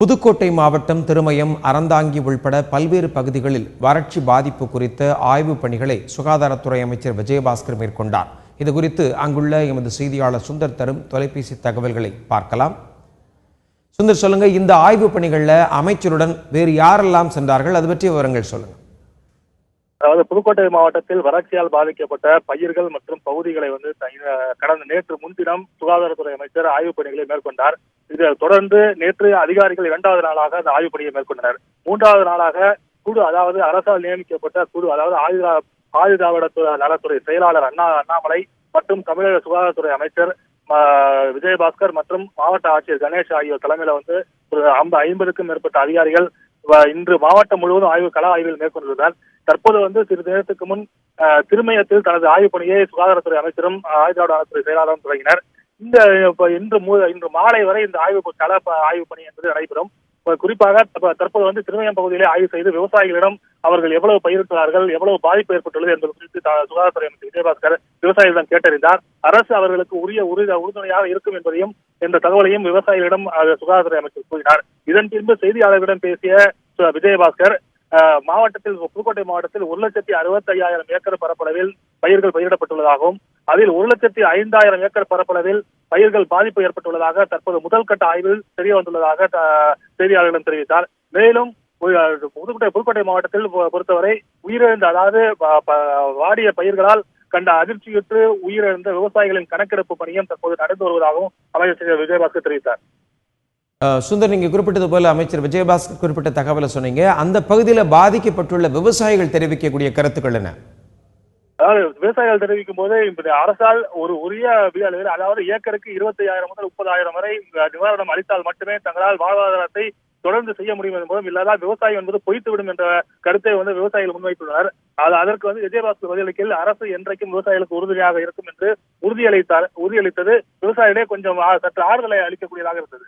புதுக்கோட்டை மாவட்டம் திருமயம், அறந்தாங்கி உள்பட பல்வேறு பகுதிகளில் வறட்சி பாதிப்பு குறித்த ஆய்வுப் பணிகளை சுகாதாரத்துறை அமைச்சர் விஜயபாஸ்கர் மேற்கொண்டார். இதுகுறித்து அங்குள்ள எமது செய்தியாளர் சுந்தர் தரும் தொலைபேசி தகவல்களை பார்க்கலாம். சுந்தர், சொல்லுங்க, இந்த ஆய்வுப் பணிகளில் அமைச்சருடன் வேறு யாரெல்லாம் சென்றார்கள்? அது பற்றிய விவரங்கள் சொல்லுங்க. அதாவது புதுக்கோட்டை மாவட்டத்தில் வறட்சியால் பாதிக்கப்பட்ட பயிர்கள் மற்றும் பகுதிகளை கடந்த நேற்று முன்தினம் சுகாதாரத்துறை அமைச்சர் ஆய்வுப் பணிகளை மேற்கொண்டார். இதை தொடர்ந்து நேற்று அதிகாரிகள் 2வது நாளாக அந்த ஆய்வுப் பணியை மேற்கொண்டனர். 3வது நாளாக குழு, அதாவது அரசால் நியமிக்கப்பட்ட குழு, அதாவது ஆயுதாவிட நலத்துறை செயலாளர் அண்ணாமலை மற்றும் தமிழக சுகாதாரத்துறை அமைச்சர் விஜயபாஸ்கர் மற்றும் மாவட்ட ஆட்சியர் கணேஷ் ஆகியோர் தலைமையில ஒரு 50க்கும் மேற்பட்ட அதிகாரிகள் இன்று மாவட்டம் முழுவதும் கள ஆய்வில் மேற்கொண்டுள்ளனர். தற்போது சிறிது நேரத்துக்கு முன் திருமயத்தில் தனது ஆய்வுப் பணியை சுகாதாரத்துறை அமைச்சரும் ஆயுதாவிட நலத்துறை செயலாளரும் தொடங்கினர். இன்று மாலை வரை இந்த கள ஆய்வு பணி என்பது நடைபெறும். குறிப்பாக தற்போது திருமயம் பகுதியிலே ஆய்வு செய்து விவசாயிகளிடம் அவர்கள் எவ்வளவு பயிரிட்டுள்ளார்கள், எவ்வளவு பாதிப்பு ஏற்பட்டுள்ளது என்பது குறித்து சுகாதாரத்துறை அமைச்சர் விஜயபாஸ்கர் விவசாயிகளிடம் கேட்டறிந்தார். அரசு அவர்களுக்கு உறுதுணையாக இருக்கும் என்பதையும் என்ற தகவலையும் விவசாயிகளிடம் சுகாதாரத்துறை அமைச்சர் கூறினார். இதன் பின்பு செய்தியாளர்களிடம் பேசிய விஜயபாஸ்கர், புதுக்கோட்டை மாவட்டத்தில் 1,65,000 ஏக்கர் பரப்பளவில் பயிர்கள் பயிரிடப்பட்டுள்ளதாகவும் அதில் 1,05,000 ஏக்கர் பரப்பளவில் பயிர்கள் பாதிப்பு ஏற்பட்டுள்ளதாக தற்போது முதல் கட்ட ஆய்வில் தெரிய வந்துள்ளதாக செய்தியாளர்களிடம் தெரிவித்தார். மேலும் புதுக்கோட்டை மாவட்டத்தில் பொறுத்தவரை உயிரிழந்த, அதாவது வாடிய பயிர்களால் கண்ட அதிர்ச்சியுற்று உயிரிழந்த விவசாயிகளின் கணக்கெடுப்பு பணியும் தற்போது நடந்து வருவதாகவும் அமைச்சர் விஜயபாஸ்கர் தெரிவித்தார். சுந்தர், நீங்க குறிப்பிட்டது போல அமைச்சர் விஜயபாஸ்கர் குறிப்பிட்ட தகவலை சொன்னீங்க. அந்த பகுதியில் பாதிக்கப்பட்டுள்ள விவசாயிகள் தெரிவிக்கக்கூடிய கருத்துக்கள் என்ன? அதாவது விவசாயிகள் தெரிவிக்கும் போது அரசால் ஒரு உரிய அளவில், அதாவது ஏக்கருக்கு 25,000 முதல் 30,000 வரை நிவாரணம் அளித்தால் மட்டுமே தங்களால் வாழ்வாதாரத்தை தொடர்ந்து செய்ய முடியும் என்பதும், இல்லாத விவசாயம் என்பது பொய்த்துவிடும் என்ற கருத்தை விவசாயிகள் முன்வைத்துள்ளனர். அதற்கு விஜயபாஸ்கர் பதிலளிக்கையில் அரசு என்றைக்கும் விவசாயிகளுக்கு உறுதுணையாக இருக்கும் என்று உறுதியளித்தது விவசாயிகளே கொஞ்சம் சற்று ஆறுதலை அளிக்கக்கூடியதாக இருந்தது.